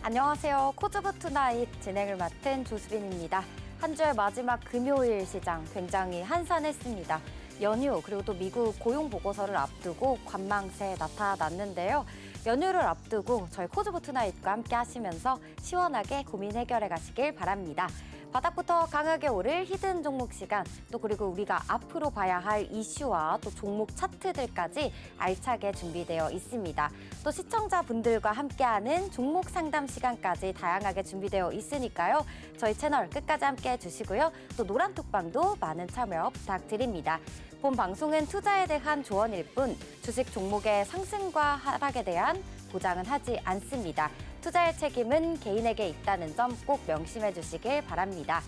안녕하세요. 코즈부 투나잇 진행을 맡은 조수빈입니다. 한 주의 마지막 금요일 시장 굉장히 한산했습니다. 연휴 그리고 또 미국 고용 보고서를 앞두고 관망세 나타났는데요. 연휴를 앞두고 저희 코즈부 투나잇과 함께 하시면서 시원하게 고민 해결해 가시길 바랍니다. 바닥부터 강하게 오를 히든 종목 시간, 또 그리고 우리가 앞으로 봐야 할 이슈와 또 종목 차트들까지 알차게 준비되어 있습니다. 또 시청자분들과 함께하는 종목 상담 시간까지 다양하게 준비되어 있으니까요. 저희 채널 끝까지 함께해 주시고요. 또 노란톡방도 많은 참여 부탁드립니다. 본 방송은 투자에 대한 조언일 뿐 주식 종목의 상승과 하락에 대한 보장은 하지 않습니다. 투자의 책임은 개인에게 있다는 점 꼭 명심해 주시길 바랍니다.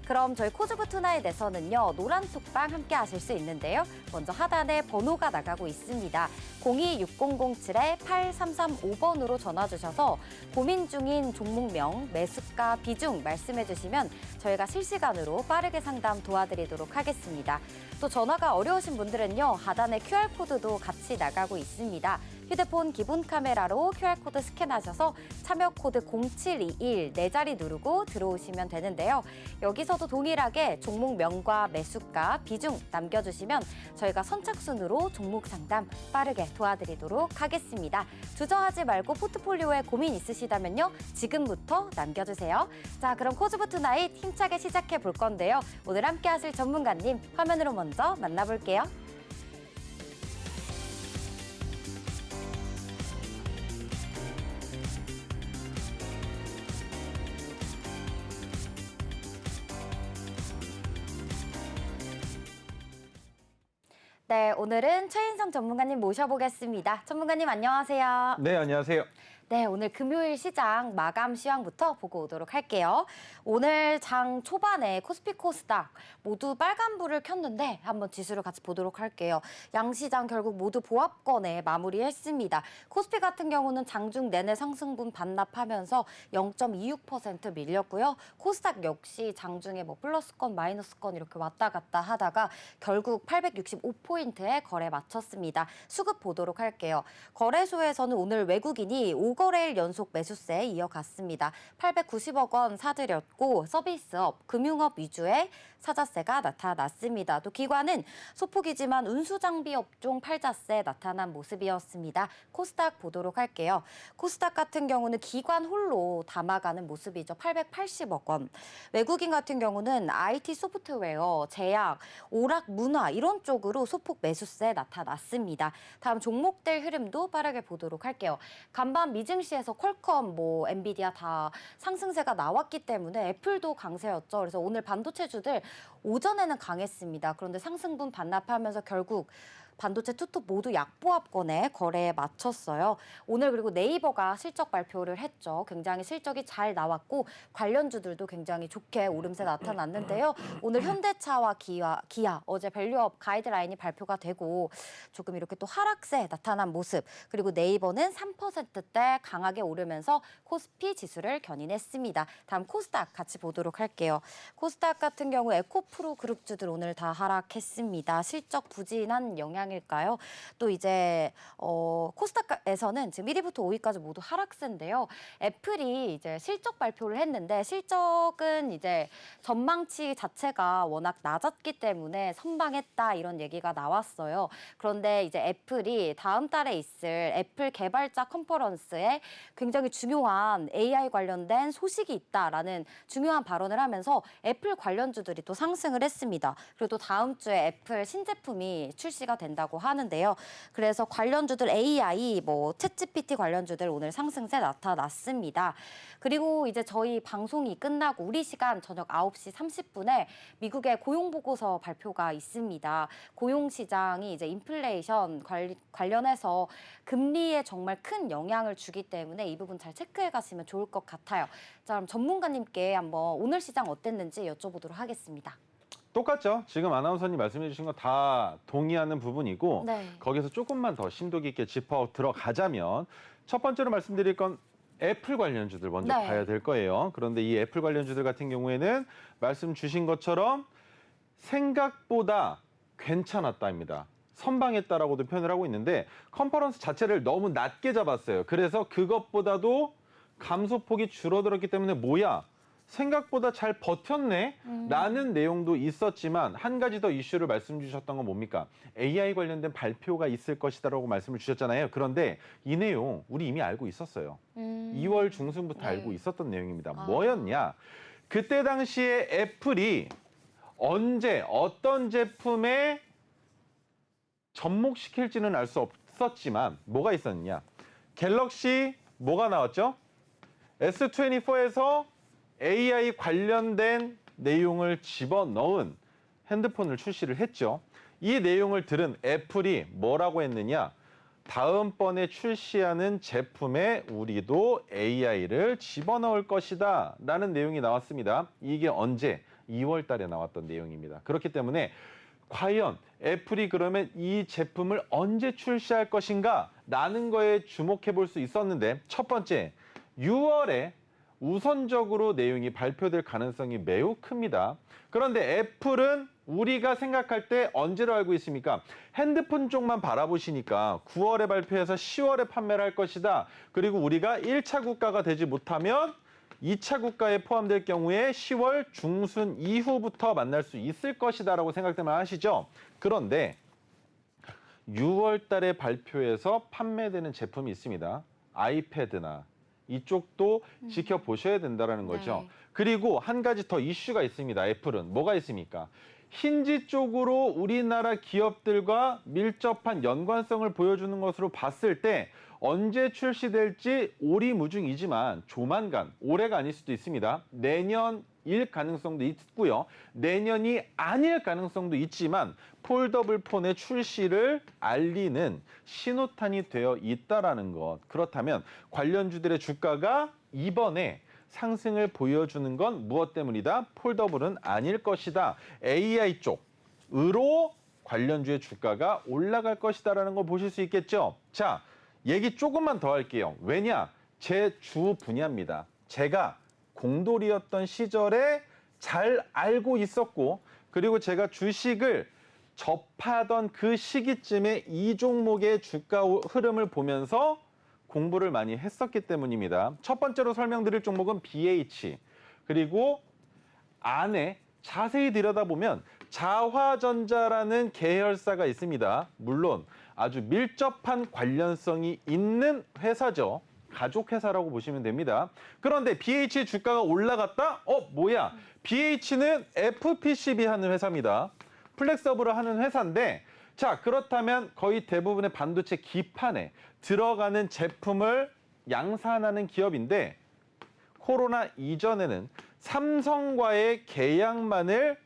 그럼 저희 코즈부 투나잇에서는요, 노란톡방 함께 하실 수 있는데요. 먼저 하단에 번호가 나가고 있습니다. 026007-8335번으로 전화 주셔서 고민 중인 종목명, 매수가, 비중 말씀해 주시면 저희가 실시간으로 빠르게 상담 도와드리도록 하겠습니다. 또 전화가 어려우신 분들은요, 하단에 QR코드도 같이 나가고 있습니다. 휴대폰 기본 카메라로 QR코드 스캔하셔서 참여 코드 0721 4자리 누르고 들어오시면 되는데요. 여기서도 동일하게 종목명과 매수가, 비중 남겨주시면 저희가 선착순으로 종목 상담 빠르게 도와드리도록 하겠습니다. 주저하지 말고 포트폴리오에 고민 있으시다면요. 지금부터 남겨주세요. 자, 그럼 코즈부 투나잇 힘차게 시작해 볼 건데요. 오늘 함께 하실 전문가님 화면으로 먼저 만나볼게요. 네, 오늘은 최인성 전문가님 모셔보겠습니다. 전문가님 안녕하세요. 네, 안녕하세요. 네, 오늘 금요일 시장 마감 시황부터 보고 오도록 할게요. 오늘 장 초반에 코스피 코스닥 모두 빨간불을 켰는데 한번 지수를 같이 보도록 할게요. 양시장 결국 모두 보합권에 마무리했습니다. 코스피 같은 경우는 장중 내내 상승분 반납하면서 0.26% 밀렸고요. 코스닥 역시 장중에 뭐 플러스권, 마이너스권 이렇게 왔다 갔다 하다가 결국 865포인트에 거래 마쳤습니다. 수급 보도록 할게요. 거래소에서는 오늘 외국인이 5거래일 연속 매수세 이어갔습니다. 890억 원 사들였고 서비스업, 금융업 위주의 사자세가 나타났습니다. 또 기관은 소폭이지만 운수장비 업종 팔자세 나타난 모습이었습니다. 코스닥 보도록 할게요. 코스닥 같은 경우는 기관 홀로 담아가는 모습이죠. 880억 원. 외국인 같은 경우는 IT 소프트웨어, 제약, 오락, 문화 이런 쪽으로 소폭 매수세 나타났습니다. 다음 종목들 흐름도 빠르게 보도록 할게요. 간밤 미증시에서 퀄컴, 엔비디아 다 상승세가 나왔기 때문에 애플도 강세였죠. 그래서 오늘 반도체주들 오전에는 강했습니다. 그런데 상승분 반납하면서 결국 반도체 투톱 모두 약보합권에 거래에 마쳤어요. 오늘 그리고 네이버가 실적 발표를 했죠. 굉장히 실적이 잘 나왔고 관련주들도 굉장히 좋게 오름세 나타났는데요. 오늘 현대차와 기아 어제 밸류업 가이드라인이 발표가 되고 조금 이렇게 또 하락세 나타난 모습. 그리고 네이버는 3%대 강하게 오르면서 코스피 지수를 견인했습니다. 다음 코스닥 같이 보도록 할게요. 코스닥 같은 경우 에코프로 그룹주들 오늘 다 하락했습니다. 실적 부진한 영향일까요? 또 이제 코스닥에서는 지금 1위부터 5위까지 모두 하락세인데요. 애플이 이제 실적 발표를 했는데 실적은 이제 전망치 자체가 워낙 낮았기 때문에 선방했다 이런 얘기가 나왔어요. 그런데 이제 애플이 다음 달에 있을 애플 개발자 컨퍼런스에 굉장히 중요한 AI 관련된 소식이 있다라는 중요한 발언을 하면서 애플 관련주들이 또 상승을 했습니다. 그리고 또 다음 주에 애플 신제품이 출시가 된다고 하는데요. 그래서 관련주들 AI, 챗GPT 관련주들 오늘 상승세 나타났습니다. 그리고 이제 저희 방송이 끝나고 우리 시간 저녁 9시 30분에 미국의 고용보고서 발표가 있습니다. 고용시장이 이제 인플레이션 관련해서 금리에 정말 큰 영향을 주기 때문에 이 부분 잘 체크해 가시면 좋을 것 같아요. 자, 그럼 전문가님께 한번 오늘 시장 어땠는지 여쭤보도록 하겠습니다. 똑같죠? 지금 아나운서님 말씀해 주신 거 다 동의하는 부분이고 네. 거기서 조금만 더 심도 깊게 짚어 들어가자면 첫 번째로 말씀드릴 건 애플 관련주들 먼저 네. 봐야 될 거예요. 그런데 이 애플 관련주들 같은 경우에는 말씀 주신 것처럼 생각보다 괜찮았다입니다. 선방했다라고도 표현을 하고 있는데 컨퍼런스 자체를 너무 낮게 잡았어요. 그래서 그것보다도 감소폭이 줄어들었기 때문에 뭐야? 생각보다 잘 버텼네? 라는 내용도 있었지만 한 가지 더 이슈를 말씀 주셨던 건 뭡니까? AI 관련된 발표가 있을 것이다라고 말씀을 주셨잖아요. 그런데 이 내용 우리 이미 알고 있었어요. 2월 중순부터 네. 알고 있었던 내용입니다. 아. 뭐였냐? 그때 당시에 애플이 언제 어떤 제품에 접목시킬지는 알 수 없었지만 뭐가 있었느냐? 갤럭시 뭐가 나왔죠? S24에서 AI 관련된 내용을 집어넣은 핸드폰을 출시를 했죠. 이 내용을 들은 애플이 뭐라고 했느냐? 다음번에 출시하는 제품에 우리도 AI를 집어넣을 것이다 라는 내용이 나왔습니다. 이게 언제? 2월 달에 나왔던 내용입니다. 그렇기 때문에 과연 애플이 그러면 이 제품을 언제 출시할 것인가 라는 거에 주목해 볼 수 있었는데 첫 번째, 6월에 우선적으로 내용이 발표될 가능성이 매우 큽니다. 그런데 애플은 우리가 생각할 때 언제로 알고 있습니까? 핸드폰 쪽만 바라보시니까 9월에 발표해서 10월에 판매를 할 것이다. 그리고 우리가 1차 국가가 되지 못하면 2차 국가에 포함될 경우에 10월 중순 이후부터 만날 수 있을 것이다라고 생각들만 하시죠. 그런데 6월 달에 발표해서 판매되는 제품이 있습니다. 아이패드나 이쪽도 지켜보셔야 된다는 거죠. 네. 그리고 한 가지 더 이슈가 있습니다. 애플은 뭐가 있습니까? 힌지 쪽으로 우리나라 기업들과 밀접한 연관성을 보여주는 것으로 봤을 때 언제 출시될지 오리무중이지만 조만간, 올해가 아닐 수도 있습니다. 내년일 가능성도 있고요. 내년이 아닐 가능성도 있지만 폴더블 폰의 출시를 알리는 신호탄이 되어 있다라는 것. 그렇다면 관련주들의 주가가 이번에 상승을 보여주는 건 무엇 때문이다? 폴더블은 아닐 것이다. AI 쪽으로 관련주의 주가가 올라갈 것이다라는 걸 보실 수 있겠죠. 자, 얘기 조금만 더 할게요. 왜냐? 제 주 분야입니다. 제가 공돌이었던 시절에 잘 알고 있었고 그리고 제가 주식을 접하던 그 시기쯤에 이 종목의 주가 흐름을 보면서 공부를 많이 했었기 때문입니다. 첫 번째로 설명드릴 종목은 BH. 그리고 안에 자세히 들여다보면 자화전자라는 계열사가 있습니다. 물론 아주 밀접한 관련성이 있는 회사죠. 가족 회사라고 보시면 됩니다. 그런데 BH 주가가 올라갔다? 뭐야? BH는 FPCB 하는 회사입니다. 플렉서블을 하는 회사인데 자, 그렇다면 거의 대부분의 반도체 기판에 들어가는 제품을 양산하는 기업인데 코로나 이전에는 삼성과의 계약만을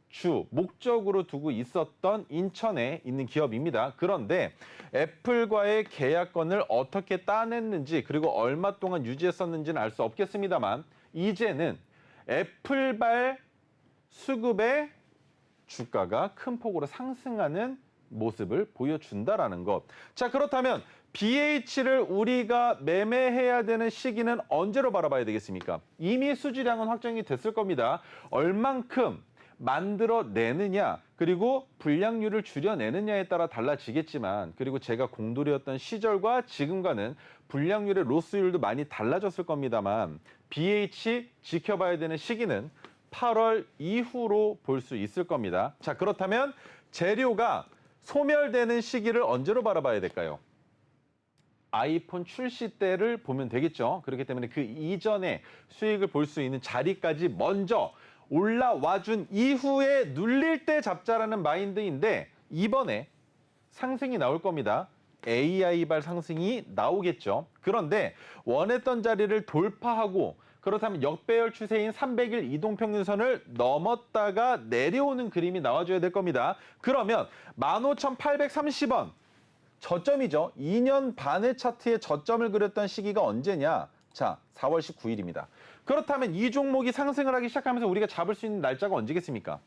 주 목적으로 두고 있었던 인천에 있는 기업입니다. 그런데 애플과의 계약권을 어떻게 따냈는지 그리고 얼마 동안 유지했었는지는 알 수 없겠습니다만 이제는 애플발 수급의 주가가 큰 폭으로 상승하는 모습을 보여준다라는 것. 자, 그렇다면 BH를 우리가 매매해야 되는 시기는 언제로 바라봐야 되겠습니까? 이미 수주량은 확정이 됐을 겁니다. 얼만큼 만들어내느냐 그리고 분량률을 줄여내느냐에 따라 달라지겠지만 그리고 제가 공돌이었던 시절과 지금과는 분량률의 로스율도 많이 달라졌을 겁니다만 BH 지켜봐야 되는 시기는 8월 이후로 볼 수 있을 겁니다. 자, 그렇다면 재료가 소멸되는 시기를 언제로 바라봐야 될까요? 아이폰 출시 때를 보면 되겠죠. 그렇기 때문에 그 이전에 수익을 볼 수 있는 자리까지 먼저 올라와준 이후에 눌릴 때 잡자라는 마인드인데 이번에 상승이 나올 겁니다. AI발 상승이 나오겠죠. 그런데 원했던 자리를 돌파하고 그렇다면 역배열 추세인 300일 이동평균선을 넘었다가 내려오는 그림이 나와줘야 될 겁니다. 그러면 15,830원 저점이죠. 2년 반의 차트에 저점을 그렸던 시기가 언제냐? 자, 4월 19일입니다. 그렇다면 이 종목이 상승을 하기 시작하면서 우리가 잡을 수 있는 날짜가 언제겠습니까?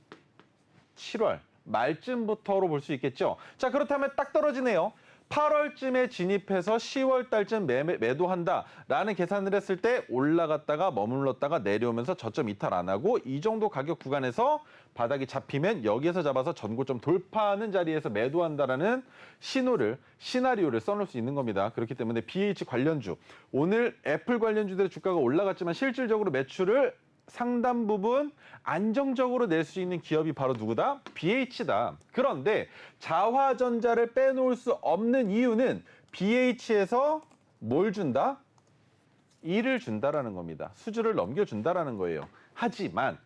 7월 말쯤부터로 볼 수 있겠죠. 자, 그렇다면 딱 떨어지네요. 8월쯤에 진입해서 10월 달쯤 매도한다라는 계산을 했을 때 올라갔다가 머물렀다가 내려오면서 저점 이탈 안 하고 이 정도 가격 구간에서 바닥이 잡히면 여기에서 잡아서 전고점 돌파하는 자리에서 매도한다라는 시나리오를 써놓을 수 있는 겁니다. 그렇기 때문에 BH 관련주, 오늘 애플 관련주들의 주가가 올라갔지만 실질적으로 매출을 상당 부분 안정적으로 낼 수 있는 기업이 바로 누구다? BH다. 그런데 자화전자를 빼놓을 수 없는 이유는 BH에서 뭘 준다? 일을 준다라는 겁니다. 수주를 넘겨준다라는 거예요. 하지만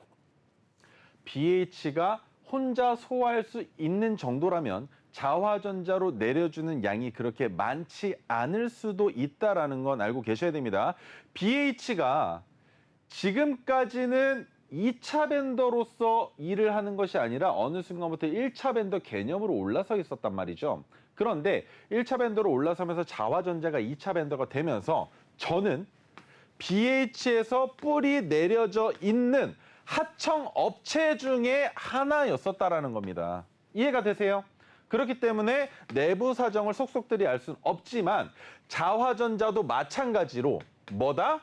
BH가 혼자 소화할 수 있는 정도라면 자화전자로 내려주는 양이 그렇게 많지 않을 수도 있다라는 건 알고 계셔야 됩니다. BH가 지금까지는 2차 벤더로서 일을 하는 것이 아니라 어느 순간부터 1차 벤더 개념으로 올라서 있었단 말이죠. 그런데 1차 벤더로 올라서면서 자화전자가 2차 벤더가 되면서 저는 BH에서 뿌리 내려져 있는 하청 업체 중에 하나였었다라는 겁니다. 이해가 되세요? 그렇기 때문에 내부 사정을 속속들이 알 수는 없지만 자화전자도 마찬가지로 뭐다?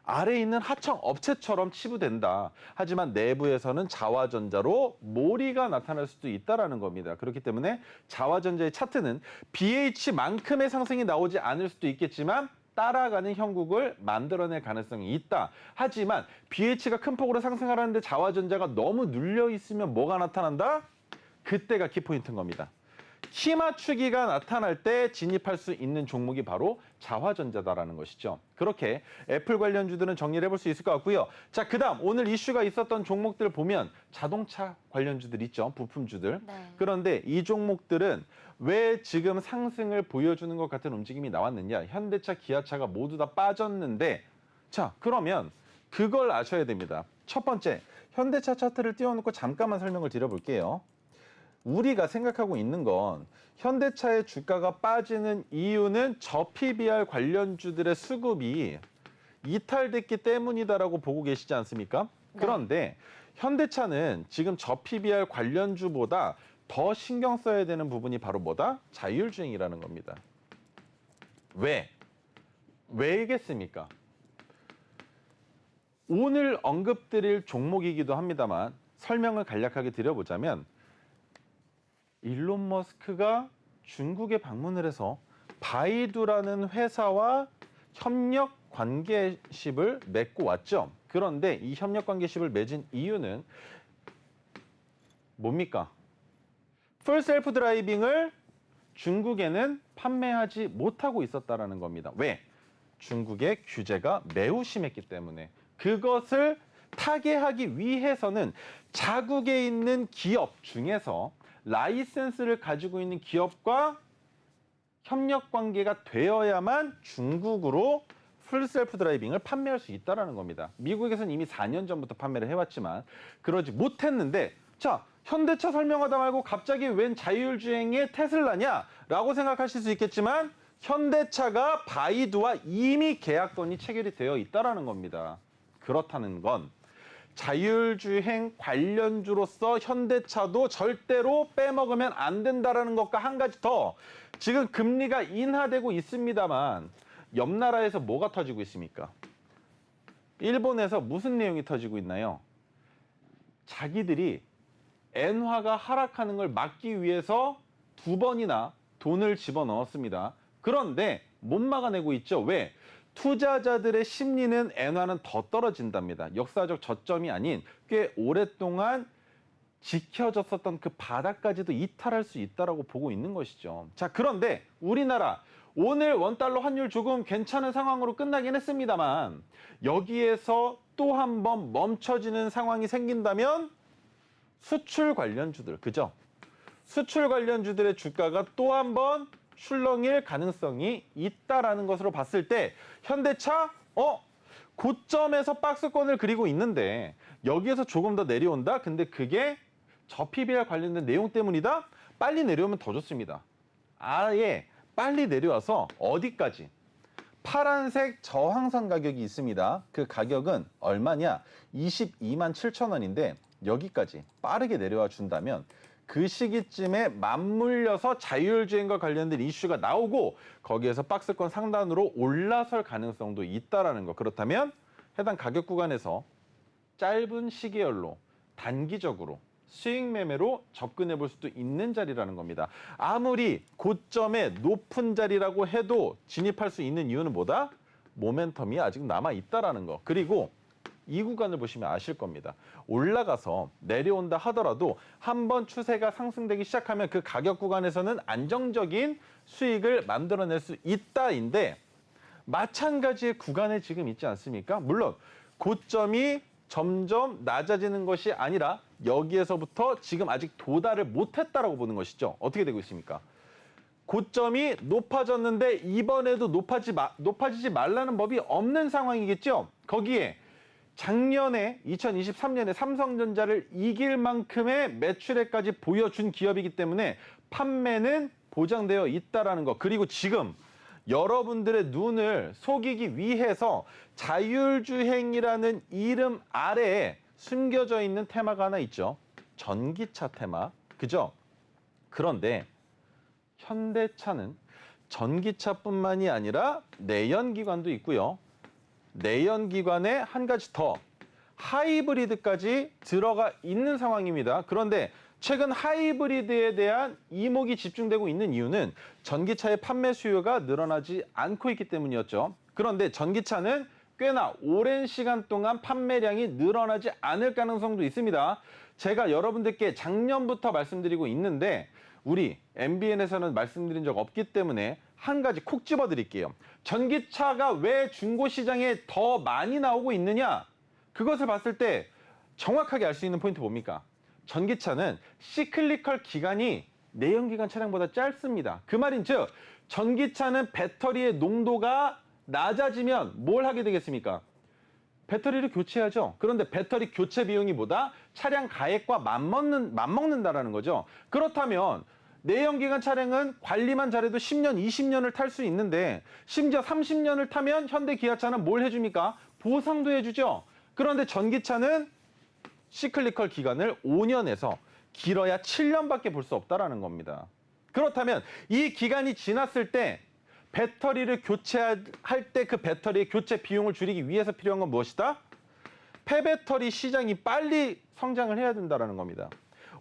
아래에 있는 하청 업체처럼 치부된다. 하지만 내부에서는 자화전자로 몰이가 나타날 수도 있다는 겁니다. 그렇기 때문에 자화전자의 차트는 BH만큼의 상승이 나오지 않을 수도 있겠지만 따라가는 형국을 만들어낼 가능성이 있다. 하지만 BH가 큰 폭으로 상승하라는데 자화전자가 너무 눌려 있으면 뭐가 나타난다? 그때가 키포인트인 겁니다. 키 맞추기가 나타날 때 진입할 수 있는 종목이 바로 자화전자다라는 것이죠. 그렇게 애플 관련주들은 정리를 해볼 수 있을 것 같고요. 자, 그다음 오늘 이슈가 있었던 종목들 보면 자동차 관련주들 있죠. 부품주들. 네. 그런데 이 종목들은 왜 지금 상승을 보여주는 것 같은 움직임이 나왔느냐. 현대차, 기아차가 모두 다 빠졌는데 자, 그러면 그걸 아셔야 됩니다. 첫 번째, 현대차 차트를 띄워놓고 잠깐만 설명을 드려볼게요. 우리가 생각하고 있는 건 현대차의 주가가 빠지는 이유는 저 PBR 관련주들의 수급이 이탈됐기 때문이다라고 보고 계시지 않습니까? 네. 그런데 현대차는 지금 저 PBR 관련주보다 더 신경 써야 되는 부분이 바로 뭐다? 자율주행이라는 겁니다. 왜? 왜겠습니까? 오늘 언급드릴 종목이기도 합니다만 설명을 간략하게 드려보자면 일론 머스크가 중국에 방문을 해서 바이두라는 회사와 협력 관계십을 맺고 왔죠. 그런데 이 협력 관계십을 맺은 이유는 뭡니까? 풀 셀프 드라이빙을 중국에는 판매하지 못하고 있었다라는 겁니다. 왜? 중국의 규제가 매우 심했기 때문에. 그것을 타개하기 위해서는 자국에 있는 기업 중에서 라이센스를 가지고 있는 기업과 협력 관계가 되어야만 중국으로 풀 셀프 드라이빙을 판매할 수 있다는 겁니다. 미국에서는 이미 4년 전부터 판매를 해왔지만 그러지 못했는데 자, 현대차 설명하다 말고 갑자기 웬 자율주행의 테슬라냐라고 생각하실 수 있겠지만 현대차가 바이두와 이미 계약건이 체결이 되어 있다는 겁니다. 그렇다는 건 자율주행 관련주로서 현대차도 절대로 빼먹으면 안 된다는 것과 한 가지 더 지금 금리가 인하되고 있습니다만 옆 나라에서 뭐가 터지고 있습니까? 일본에서 무슨 내용이 터지고 있나요? 자기들이 엔화가 하락하는 걸 막기 위해서 2번이나 돈을 집어넣었습니다. 그런데 못 막아내고 있죠. 왜? 투자자들의 심리는 엔화는 더 떨어진답니다. 역사적 저점이 아닌 꽤 오랫동안 지켜졌었던 그 바닥까지도 이탈할 수 있다고 보고 있는 것이죠. 자, 그런데 우리나라 오늘 원달러 환율 조금 괜찮은 상황으로 끝나긴 했습니다만 여기에서 또 한 번 멈춰지는 상황이 생긴다면 수출 관련주들, 그죠? 수출 관련주들의 주가가 또 한 번 출렁일 가능성이 있다라는 것으로 봤을 때 현대차 고점에서 박스권을 그리고 있는데 여기에서 조금 더 내려온다? 근데 그게 저 PBR 관련된 내용 때문이다? 빨리 내려오면 더 좋습니다. 아예 빨리 내려와서 어디까지? 파란색 저항선 가격이 있습니다. 그 가격은 얼마냐? 22만 7천 원인데 여기까지 빠르게 내려와 준다면 그 시기쯤에 맞물려서 자율주행과 관련된 이슈가 나오고 거기에서 박스권 상단으로 올라설 가능성도 있다라는 거. 그렇다면 해당 가격 구간에서 짧은 시계열로 단기적으로 수익 매매로 접근해 볼 수도 있는 자리라는 겁니다. 아무리 고점의 높은 자리라고 해도 진입할 수 있는 이유는 뭐다? 모멘텀이 아직 남아 있다라는 거. 그리고 이 구간을 보시면 아실 겁니다. 올라가서 내려온다 하더라도 한번 추세가 상승되기 시작하면 그 가격 구간에서는 안정적인 수익을 만들어낼 수 있다인데 마찬가지의 구간에 지금 있지 않습니까? 물론 고점이 점점 낮아지는 것이 아니라 여기에서부터 지금 아직 도달을 못했다라고 보는 것이죠. 어떻게 되고 있습니까? 고점이 높아졌는데 이번에도 높아지지 말라는 법이 없는 상황이겠죠. 거기에 작년에 2023년에 삼성전자를 이길 만큼의 매출액까지 보여준 기업이기 때문에 판매는 보장되어 있다라는 거. 그리고 지금 여러분들의 눈을 속이기 위해서 자율주행이라는 이름 아래에 숨겨져 있는 테마가 하나 있죠. 전기차 테마. 그죠? 그런데 현대차는 전기차뿐만이 아니라 내연기관도 있고요. 내연기관에 한 가지 더 하이브리드까지 들어가 있는 상황입니다. 그런데 최근 하이브리드에 대한 이목이 집중되고 있는 이유는 전기차의 판매 수요가 늘어나지 않고 있기 때문이었죠. 그런데 전기차는 꽤나 오랜 시간 동안 판매량이 늘어나지 않을 가능성도 있습니다. 제가 여러분들께 작년부터 말씀드리고 있는데 우리 MBN에서는 말씀드린 적 없기 때문에 한 가지 콕 집어드릴게요. 전기차가 왜 중고시장에 더 많이 나오고 있느냐? 그것을 봤을 때 정확하게 알 수 있는 포인트 뭡니까? 전기차는 시클리컬 기간이 내연기관 차량보다 짧습니다. 그 말인즉 전기차는 배터리의 농도가 낮아지면 뭘 하게 되겠습니까? 배터리를 교체하죠. 그런데 배터리 교체 비용이 보다 차량 가액과 맞먹는다라는 거죠. 그렇다면 내연기관 차량은 관리만 잘해도 10년, 20년을 탈 수 있는데 심지어 30년을 타면 현대 기아차는 뭘 해줍니까? 보상도 해주죠. 그런데 전기차는 시클리컬 기간을 5년에서 길어야 7년밖에 볼 수 없다라는 겁니다. 그렇다면 이 기간이 지났을 때 배터리를 교체할 때 그 배터리의 교체 비용을 줄이기 위해서 필요한 건 무엇이다? 폐배터리 시장이 빨리 성장을 해야 된다는 겁니다.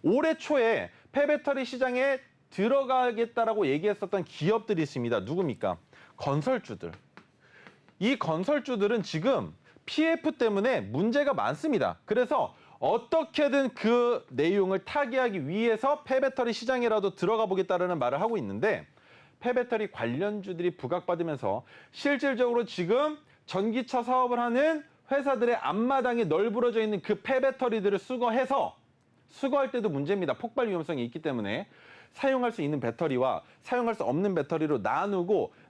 올해 초에 폐배터리 시장에 들어가겠다라고 얘기했었던 기업들이 있습니다. 누굽니까? 건설주들. 이 건설주들은 지금 PF 때문에 문제가 많습니다. 그래서 어떻게든 그 내용을 타개하기 위해서 폐배터리 시장이라도 들어가 보겠다는 말을 하고 있는데 폐배터리 관련주들이 부각받으면서 실질적으로 지금 전기차 사업을 하는 회사들의 앞마당에 널브러져 있는 그 폐배터리들을 수거할 때도 문제입니다. 폭발 위험성이 있기 때문에 사용할 수 있는 배터리와 사용할 수 없는 배터리로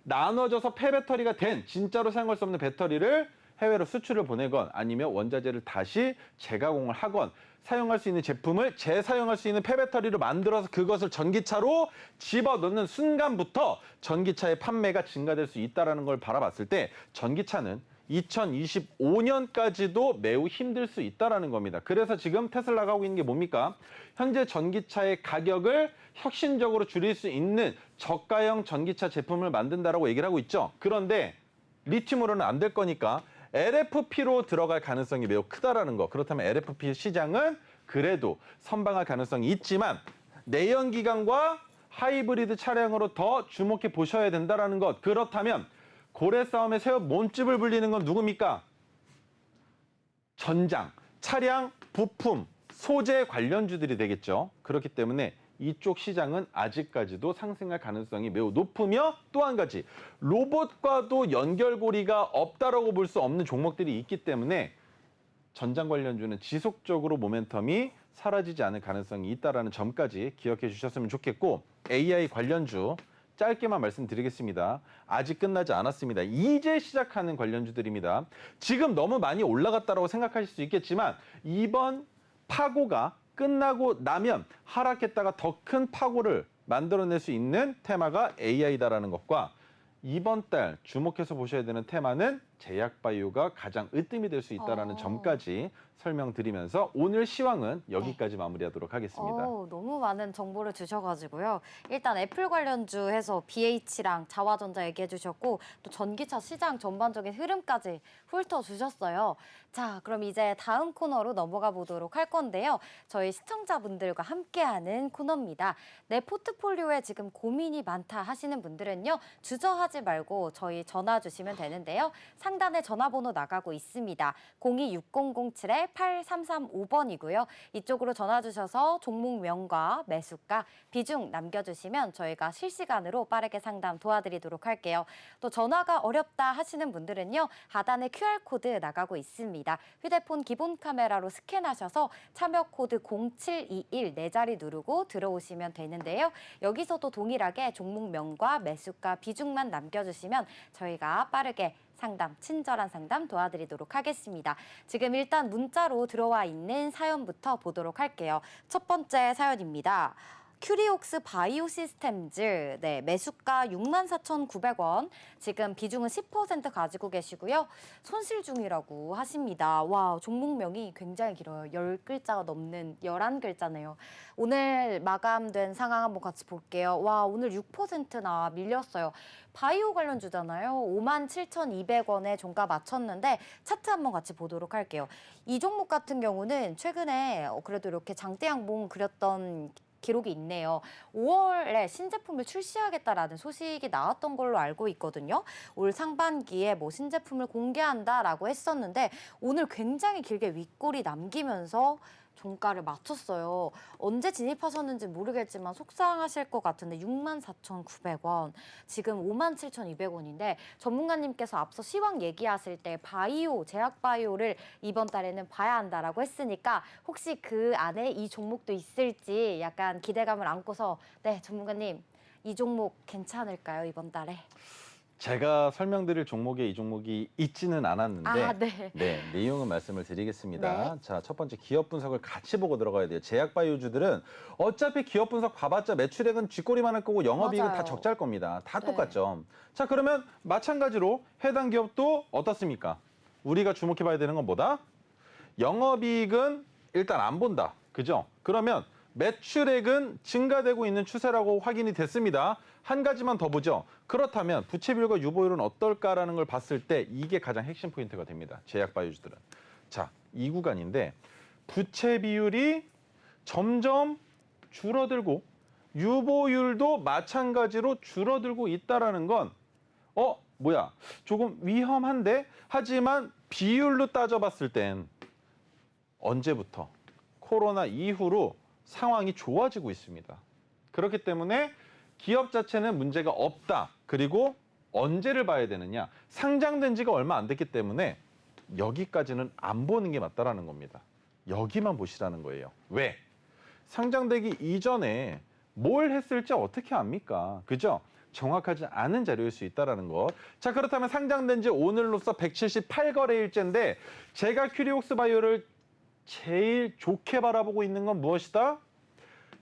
나눠져서 폐배터리가 된 진짜로 사용할 수 없는 배터리를 해외로 수출을 보내건 아니면 원자재를 다시 재가공을 하건 사용할 수 있는 제품을 재사용할 수 있는 폐배터리로 만들어서 그것을 전기차로 집어넣는 순간부터 전기차의 판매가 증가될 수 있다는 걸 바라봤을 때 전기차는 2025년까지도 매우 힘들 수 있다는 겁니다. 그래서 지금 테슬라가 하고 있는 게 뭡니까? 현재 전기차의 가격을 혁신적으로 줄일 수 있는 저가형 전기차 제품을 만든다라고 얘기를 하고 있죠. 그런데 리튬으로는 안 될 거니까 LFP로 들어갈 가능성이 매우 크다라는 거. 그렇다면 LFP 시장은 그래도 선방할 가능성이 있지만 내연기관과 하이브리드 차량으로 더 주목해 보셔야 된다는 것. 그렇다면 고래 싸움에 새우 몸집을 불리는 건 누굽니까? 전장, 차량, 부품, 소재 관련주들이 되겠죠. 그렇기 때문에 이쪽 시장은 아직까지도 상승할 가능성이 매우 높으며 또 한 가지 로봇과도 연결고리가 없다라고 볼 수 없는 종목들이 있기 때문에 전장 관련주는 지속적으로 모멘텀이 사라지지 않을 가능성이 있다는 점까지 기억해 주셨으면 좋겠고 AI 관련주 짧게만 말씀드리겠습니다. 아직 끝나지 않았습니다. 이제 시작하는 관련주들입니다. 지금 너무 많이 올라갔다고 생각하실 수 있겠지만 이번 파고가 끝나고 나면 하락했다가 더 큰 파고를 만들어낼 수 있는 테마가 AI다라는 것과 이번 달 주목해서 보셔야 되는 테마는 제약바이오가 가장 으뜸이 될 수 있다는 점까지 설명드리면서 오늘 시황은 여기까지 마무리하도록 하겠습니다. 너무 많은 정보를 주셔가지고요. 일단 애플 관련주 해서 BH랑 자화전자 얘기해 주셨고 또 전기차 시장 전반적인 흐름까지 훑어주셨어요. 자, 그럼 이제 다음 코너로 넘어가 보도록 할 건데요. 저희 시청자분들과 함께하는 코너입니다. 내 포트폴리오에 지금 고민이 많다 하시는 분들은요. 주저하지 말고 저희 전화 주시면 되는데요. 상단에 전화번호 나가고 있습니다. 026007-8335번이고요. 이쪽으로 전화 주셔서 종목명과 매수가, 비중 남겨주시면 저희가 실시간으로 빠르게 상담 도와드리도록 할게요. 또 전화가 어렵다 하시는 분들은요. 하단에 QR코드 나가고 있습니다. 휴대폰 기본 카메라로 스캔하셔서 참여 코드 0721 네 자리 누르고 들어오시면 되는데요. 여기서도 동일하게 종목명과 매수가, 비중만 남겨주시면 저희가 빠르게 상담, 친절한 상담 도와드리도록 하겠습니다. 지금 일단 문자로 들어와 있는 사연부터 보도록 할게요. 첫 번째 사연입니다. 큐리옥스 바이오시스템즈, 매수가 64,900원, 지금 비중은 10% 가지고 계시고요. 손실 중이라고 하십니다. 와, 종목명이 굉장히 길어요. 10글자가 넘는 11글자네요. 오늘 마감된 상황 한번 같이 볼게요. 와, 오늘 6%나 밀렸어요. 바이오 관련주잖아요. 57,200원에 종가 맞췄는데 차트 한번 같이 보도록 할게요. 이 종목 같은 경우는 최근에 그래도 이렇게 장대 양봉 그렸던 기록이 있네요. 5월에 신제품을 출시하겠다라는 소식이 나왔던 걸로 알고 있거든요. 올 상반기에 뭐 신제품을 공개한다라고 했었는데 오늘 굉장히 길게 윗골이 남기면서 종가를 맞췄어요. 언제 진입하셨는지 모르겠지만 속상하실 것 같은데 64,900원, 지금 57,200원인데 전문가님께서 앞서 시황 얘기하실 때 바이오, 제약바이오를 이번 달에는 봐야 한다라고 했으니까 혹시 그 안에 이 종목도 있을지 약간 기대감을 안고서 전문가님 이 종목 괜찮을까요, 이번 달에? 제가 설명드릴 종목에 이 종목이 있지는 않았는데 내용은 말씀을 드리겠습니다. 자, 첫 번째 기업 분석을 같이 보고 들어가야 돼요. 제약바이오주들은 어차피 기업 분석 봐봤자 매출액은 쥐꼬리만 할 거고 영업이익은 다 적자일 겁니다. 다 똑같죠. 자, 그러면 마찬가지로 해당 기업도 어떻습니까? 우리가 주목해봐야 되는 건 뭐다? 영업이익은 일단 안 본다. 그죠? 그러면 매출액은 증가되고 있는 추세라고 확인이 됐습니다. 한 가지만 더 보죠. 그렇다면 부채 비율과 유보율은 어떨까라는 걸 봤을 때 이게 가장 핵심 포인트가 됩니다. 제약바이오주들은. 자, 이 구간인데 부채 비율이 점점 줄어들고 유보율도 마찬가지로 줄어들고 있다라는 건 뭐야? 조금 위험한데? 하지만 비율로 따져봤을 땐 언제부터? 코로나 이후로 상황이 좋아지고 있습니다. 그렇기 때문에 기업 자체는 문제가 없다. 그리고 언제를 봐야 되느냐. 상장된 지가 얼마 안 됐기 때문에 여기까지는 안 보는 게 맞다라는 겁니다. 여기만 보시라는 거예요. 왜? 상장되기 이전에 뭘 했을지 어떻게 압니까? 그죠? 정확하지 않은 자료일 수 있다는 것. 자, 그렇다면 상장된 지 오늘로써 178거래일째인데 제가 큐리옥스 바이오를 제일 좋게 바라보고 있는 건 무엇이다?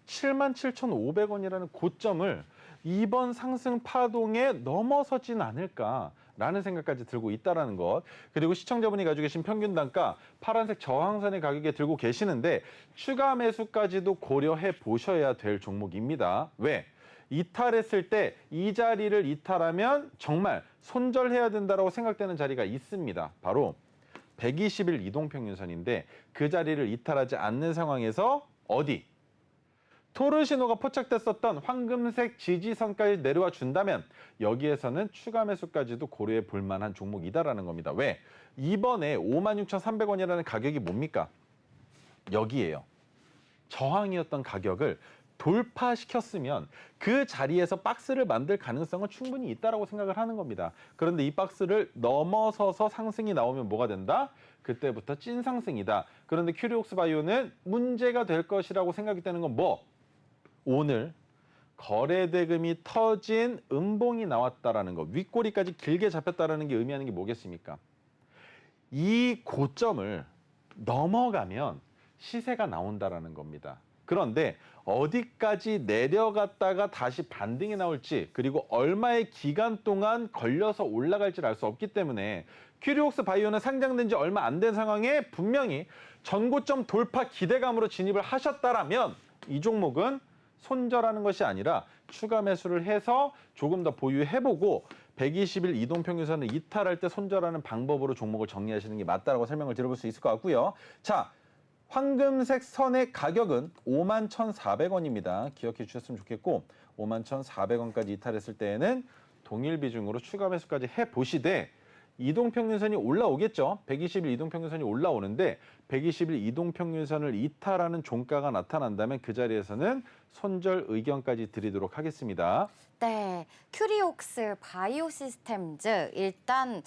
77,500원이라는 고점을 이번 상승 파동에 넘어서진 않을까라는 생각까지 들고 있다는 것. 그리고 시청자분이 가지고 계신 평균 단가 파란색 저항선의 가격에 들고 계시는데 추가 매수까지도 고려해 보셔야 될 종목입니다. 왜? 이탈했을 때 이 자리를 이탈하면 정말 손절해야 된다고 생각되는 자리가 있습니다. 바로 120일 이동평균선인데 그 자리를 이탈하지 않는 상황에서 어디? 토르 신호가 포착됐었던 황금색 지지선까지 내려와 준다면 여기에서는 추가 매수까지도 고려해 볼 만한 종목이다라는 겁니다. 왜? 이번에 56,300원이라는 가격이 뭡니까? 여기에요. 저항이었던 가격을 돌파시켰으면 그 자리에서 박스를 만들 가능성은 충분히 있다라고 생각을 하는 겁니다. 그런데 이 박스를 넘어서서 상승이 나오면 뭐가 된다? 그때부터 찐 상승이다. 그런데 큐리옥스 바이오는 문제가 될 것이라고 생각이 되는 건 뭐? 오늘 거래 대금이 터진 음봉이 나왔다라는 거, 윗꼬리까지 길게 잡혔다라는 게 의미하는 게 뭐겠습니까? 이 고점을 넘어가면 시세가 나온다라는 겁니다. 그런데 어디까지 내려갔다가 다시 반등이 나올지 그리고 얼마의 기간 동안 걸려서 올라갈지를 알 수 없기 때문에 큐리옥스 바이오는 상장된 지 얼마 안 된 상황에 분명히 전고점 돌파 기대감으로 진입을 하셨다라면 이 종목은 손절하는 것이 아니라 추가 매수를 해서 조금 더 보유해보고 120일 이동평균선을 이탈할 때 손절하는 방법으로 종목을 정리하시는 게 맞다라고 설명을 드려볼 수 있을 것 같고요. 자, 황금색 선의 가격은 51,400원입니다. 기억해 주셨으면 좋겠고 51,400원까지 이탈했을 때에는 동일 비중으로 추가 매수까지 해보시되 이동평균선이 올라오겠죠. 120일 이동평균선이 올라오는데 120일 이동평균선을 이탈하는 종가가 나타난다면 그 자리에서는 손절 의견까지 드리도록 하겠습니다. 네, 큐리옥스 바이오시스템즈 일단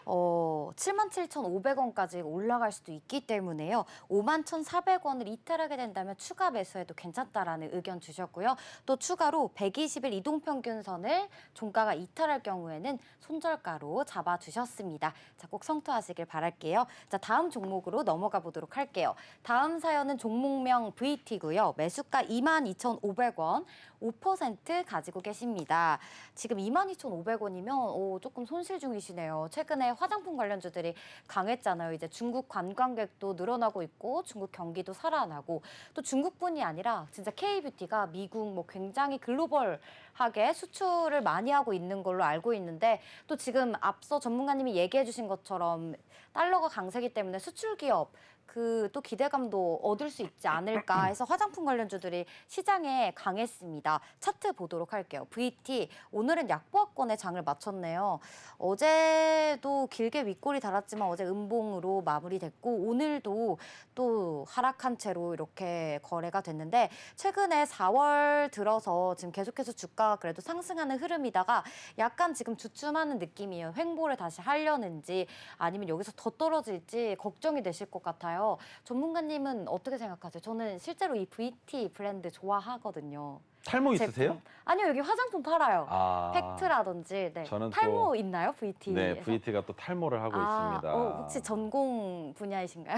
77,500원까지 올라갈 수도 있기 때문에요. 51,400원을 이탈하게 된다면 추가 매수해도 괜찮다라는 의견 주셨고요. 또 추가로 120일 이동평균선을 종가가 이탈할 경우에는 손절가로 잡아주셨습니다. 자, 꼭 성투하시길 바랄게요. 자, 다음 종목으로 넘어가 보도록 할게요. 다음 사연은 종목명 VT고요. 매수가 22,500원, 5% 가지고 계십니다. 지금 22,500원이면 조금 손실 중이시네요. 최근에 화장품 관련주들이 강했잖아요. 이제 중국 관광객도 늘어나고 있고 중국 경기도 살아나고 또 중국뿐이 아니라 진짜 K뷰티가 미국 뭐 굉장히 글로벌하게 수출을 많이 하고 있는 걸로 알고 있는데 또 지금 앞서 전문가님이 얘기해 주신 것처럼 달러가 강세기 때문에 수출 기업 또 기대감도 얻을 수 있지 않을까 해서 화장품 관련주들이 시장에 강했습니다. 차트 보도록 할게요. VT, 오늘은 약보합권의 장을 마쳤네요. 어제도 길게 윗골이 달았지만 어제 음봉으로 마무리됐고 오늘도 또 하락한 채로 이렇게 거래가 됐는데 최근에 4월 들어서 지금 계속해서 주가가 그래도 상승하는 흐름이다가 약간 지금 주춤하는 느낌이에요. 횡보를 다시 하려는지 아니면 여기서 더 떨어질지 걱정이 되실 것 같아요. 전문가님은 어떻게 생각하세요? 저는 실제로 이 VT 브랜드 좋아하거든요. 탈모 있으세요? 제품. 아니요, 여기 화장품 팔아요. 아, 팩트라든지. 네. 저는 탈모 또, 있나요, VT? 네, VT가 또 탈모를 하고 있습니다. 혹시 전공 분야이신가요?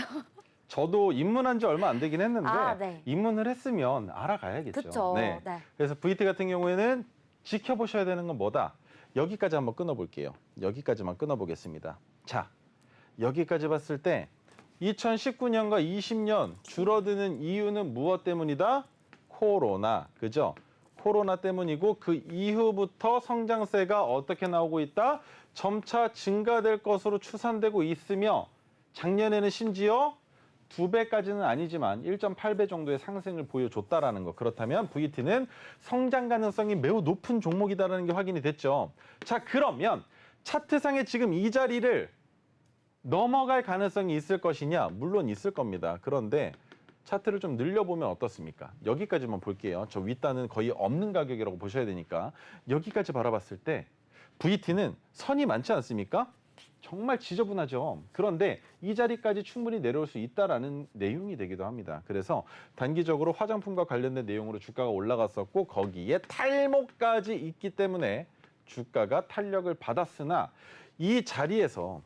저도 입문한 지 얼마 안 되긴 했는데 네. 입문을 했으면 알아가야겠죠. 그렇죠. 네. 네. 그래서 VT 같은 경우에는 지켜보셔야 되는 건 뭐다? 여기까지 한번 끊어볼게요. 여기까지만 끊어보겠습니다. 자, 여기까지 봤을 때 2019년과 20년 줄어드는 이유는 무엇 때문이다? 코로나, 그죠? 코로나 때문이고 그 이후부터 성장세가 어떻게 나오고 있다? 점차 증가될 것으로 추산되고 있으며 작년에는 심지어 2배까지는 아니지만 1.8배 정도의 상승을 보여줬다라는 거. 그렇다면 VT는 성장 가능성이 매우 높은 종목이다라는 게 확인이 됐죠. 자, 그러면 차트상에 지금 이 자리를 넘어갈 가능성이 있을 것이냐? 물론 있을 겁니다. 그런데 차트를 좀 늘려보면 어떻습니까? 여기까지만 볼게요. 저 윗단은 거의 없는 가격이라고 보셔야 되니까 여기까지 바라봤을 때 VT는 선이 많지 않습니까? 정말 지저분하죠. 그런데 이 자리까지 충분히 내려올 수 있다라는 내용이 되기도 합니다. 그래서 단기적으로 화장품과 관련된 내용으로 주가가 올라갔었고 거기에 탈모까지 있기 때문에 주가가 탄력을 받았으나 이 자리에서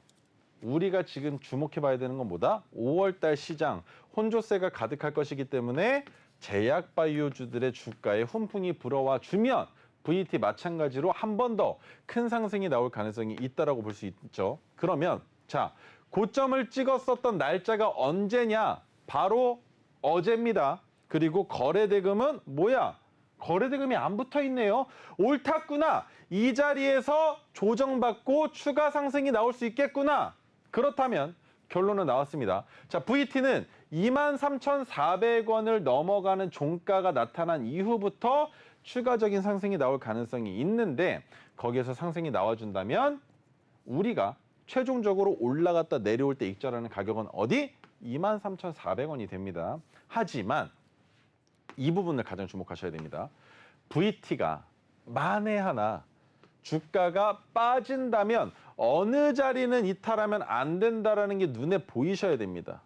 우리가 지금 주목해봐야 되는 건 뭐다? 5월달 시장 혼조세가 가득할 것이기 때문에 제약바이오주들의 주가에 훈풍이 불어와 주면 VT 마찬가지로 한 번 더 큰 상승이 나올 가능성이 있다라고 볼 수 있죠. 그러면 자, 고점을 찍었었던 날짜가 언제냐? 바로 어제입니다. 그리고 거래대금은 뭐야? 거래대금이 안 붙어 있네요. 옳았구나. 이 자리에서 조정받고 추가 상승이 나올 수 있겠구나. 그렇다면 결론은 나왔습니다. 자, VT는 23,400원을 넘어가는 종가가 나타난 이후부터 추가적인 상승이 나올 가능성이 있는데 거기에서 상승이 나와준다면 우리가 최종적으로 올라갔다 내려올 때 익절하는 가격은 어디? 23,400원이 됩니다. 하지만 이 부분을 가장 주목하셔야 됩니다. VT가 만에 하나 주가가 빠진다면 어느 자리는 이탈하면 안 된다라는 게 눈에 보이셔야 됩니다.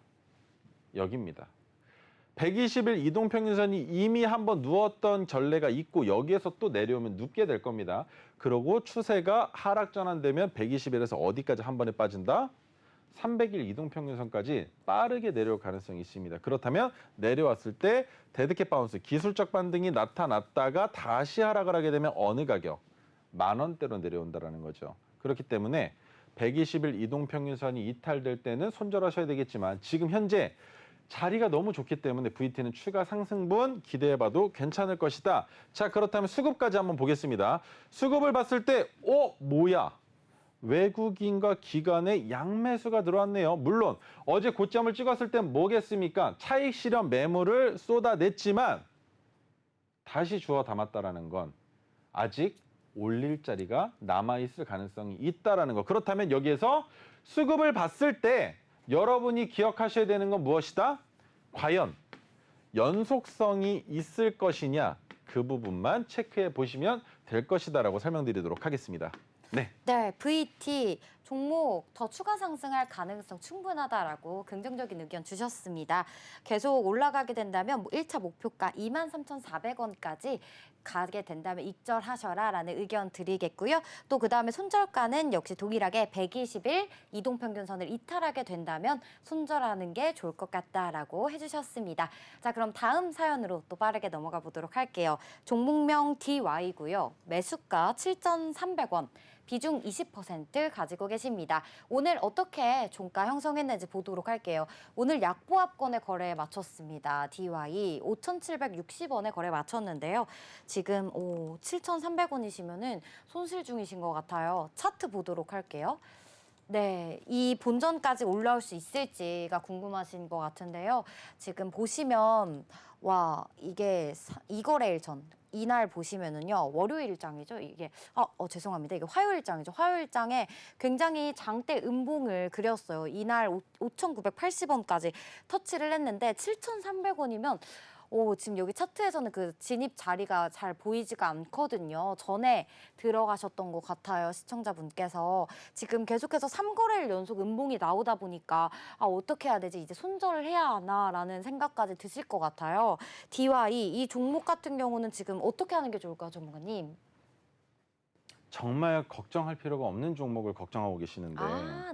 여기입니다. 120일 이동평균선이 이미 한번 누웠던 전례가 있고 여기에서 또 내려오면 눕게 될 겁니다. 그리고 추세가 하락 전환되면 120일에서 어디까지 한 번에 빠진다? 300일 이동평균선까지 빠르게 내려올 가능성이 있습니다. 그렇다면 내려왔을 때 데드캣 바운스, 기술적 반등이 나타났다가 다시 하락을 하게 되면 어느 가격? 10,000원대로 내려온다는 거죠. 그렇기 때문에 120일 이동평균선이 이탈될 때는 손절하셔야 되겠지만 지금 현재 자리가 너무 좋기 때문에 VT는 추가 상승분 기대해봐도 괜찮을 것이다. 자, 그렇다면 수급까지 한번 보겠습니다. 수급을 봤을 때, 뭐야? 외국인과 기관의 양매수가 들어왔네요. 물론 어제 고점을 찍었을 땐 뭐겠습니까? 차익 실현 매물을 쏟아냈지만 다시 주워 담았다라는 건 아직 올릴 자리가 남아있을 가능성이 있다라는 거. 그렇다면 여기에서 수급을 봤을 때 여러분이 기억하셔야 되는 건 무엇이다? 과연 연속성이 있을 것이냐? 그 부분만 체크해 보시면 될 것이다라고 설명드리도록 하겠습니다. 네. 네, VT 종목 더 추가 상승할 가능성 충분하다라고 긍정적인 의견 주셨습니다. 계속 올라가게 된다면 1차 목표가 23,400원까지 가게 된다면 익절하셔라라는 의견 드리겠고요. 또 그다음에 손절가는 역시 동일하게 120일 이동평균선을 이탈하게 된다면 손절하는 게 좋을 것 같다라고 해주셨습니다. 자, 그럼 다음 사연으로 또 빠르게 넘어가 보도록 할게요. 종목명 DY고요. 매수가 7,300원. 비중 20% 가지고 계십니다. 오늘 어떻게 종가 형성했는지 보도록 할게요. 오늘 약보합권의 거래에 마쳤습니다. DY 5,760원에 거래 마쳤는데요. 지금 7,300원이시면은 손실 중이신 것 같아요. 차트 보도록 할게요. 네, 이 본전까지 올라올 수 있을지가 궁금하신 것 같은데요. 지금 보시면 이게 이거래일 전 이날 보시면은요 월요일장이죠. 이게 죄송합니다. 이게 화요일장이죠. 화요일장에 굉장히 장대 음봉을 그렸어요. 이날 5,980원까지 터치를 했는데 7,300원이면 지금 여기 차트에서는 그 진입 자리가 잘 보이지가 않거든요. 전에 들어가셨던 것 같아요, 시청자분께서. 지금 계속해서 3거래일 연속 음봉이 나오다 보니까 어떻게 해야 되지? 이제 손절을 해야 하나라는 생각까지 드실 것 같아요. DY, 이 종목 같은 경우는 지금 어떻게 하는 게 좋을까요, 전문가님? 정말 걱정할 필요가 없는 종목을 걱정하고 계시는데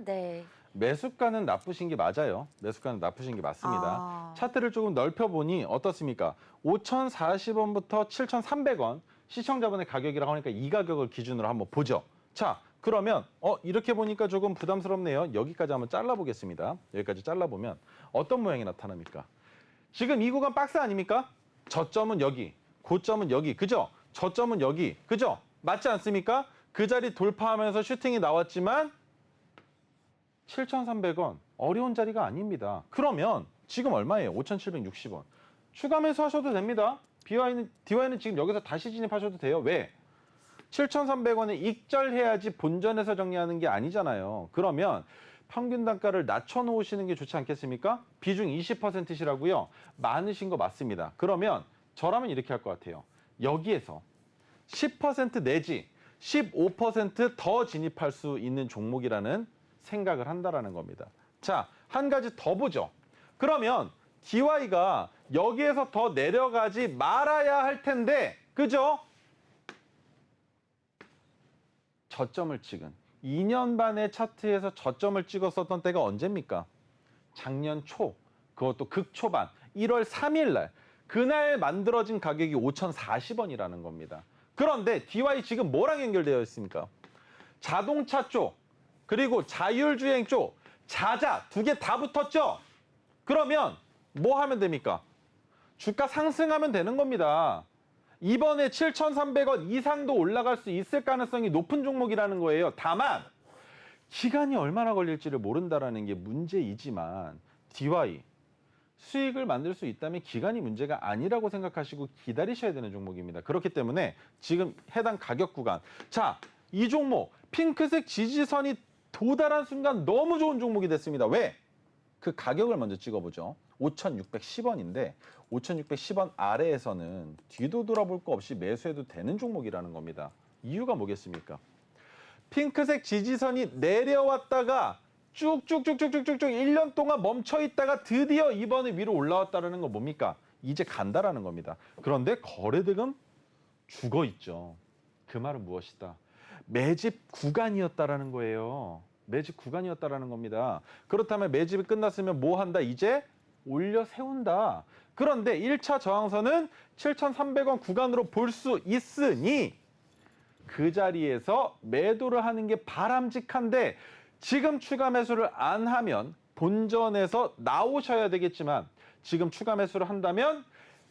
네. 매수가는 나쁘신 게 맞아요. 매수가는 나쁘신 게 맞습니다. 차트를 조금 넓혀보니 어떻습니까? 5,040원부터 7,300원 시청자분의 가격이라고 하니까 이 가격을 기준으로 한번 보죠. 자, 그러면 이렇게 보니까 조금 부담스럽네요. 여기까지 한번 잘라보겠습니다. 여기까지 잘라보면 어떤 모양이 나타납니까? 지금 이 구간 박스 아닙니까? 저점은 여기, 고점은 여기, 그죠? 저점은 여기, 그죠? 맞지 않습니까? 그 자리 돌파하면서 슈팅이 나왔지만 7,300원 어려운 자리가 아닙니다. 그러면 지금 얼마예요? 5,760원. 추가 매수하셔도 됩니다. DY는 지금 여기서 다시 진입하셔도 돼요. 왜? 7,300원에 익절해야지 본전에서 정리하는 게 아니잖아요. 그러면 평균 단가를 낮춰놓으시는 게 좋지 않겠습니까? 비중 20%시라고요. 많으신 거 맞습니다. 그러면 저라면 이렇게 할 것 같아요. 여기에서 10% 내지 15% 더 진입할 수 있는 종목이라는 생각을 한다라는 겁니다. 자, 한 가지 더 보죠. 그러면 DY가 여기에서 더 내려가지 말아야 할 텐데, 그죠? 저점을 찍은 2년 반의 차트에서 저점을 찍었었던 때가 언제입니까? 작년 초, 그것도 극초반 1월 3일 날 그날 만들어진 가격이 5,040원이라는 겁니다. 그런데 DY 지금 뭐랑 연결되어 있습니까? 자동차 쪽, 그리고 자율주행 쪽, 자자 두 개 다 붙었죠? 그러면 뭐 하면 됩니까? 주가 상승하면 되는 겁니다. 이번에 7,300원 이상도 올라갈 수 있을 가능성이 높은 종목이라는 거예요. 다만 기간이 얼마나 걸릴지를 모른다는 게 문제이지만 DY 수익을 만들 수 있다면 기간이 문제가 아니라고 생각하시고 기다리셔야 되는 종목입니다. 그렇기 때문에 지금 해당 가격 구간, 자, 이 종목 핑크색 지지선이 도달한 순간 너무 좋은 종목이 됐습니다. 왜? 그 가격을 먼저 찍어보죠. 5,610원인데 5,610원 아래에서는 뒤도 돌아볼 거 없이 매수해도 되는 종목이라는 겁니다. 이유가 뭐겠습니까? 핑크색 지지선이 내려왔다가 쭉쭉쭉쭉쭉쭉 1년 동안 멈춰있다가 드디어 이번에 위로 올라왔다는 건 뭡니까? 이제 간다라는 겁니다. 그런데 거래대금 죽어있죠. 그 말은 무엇이다? 매집 구간이었다라는 거예요. 매집 구간이었다라는 겁니다. 그렇다면 매집이 끝났으면 뭐 한다? 이제 올려 세운다. 그런데 1차 저항선은 7,300원 구간으로 볼 수 있으니 그 자리에서 매도를 하는 게 바람직한데 지금 추가 매수를 안 하면 본전에서 나오셔야 되겠지만 지금 추가 매수를 한다면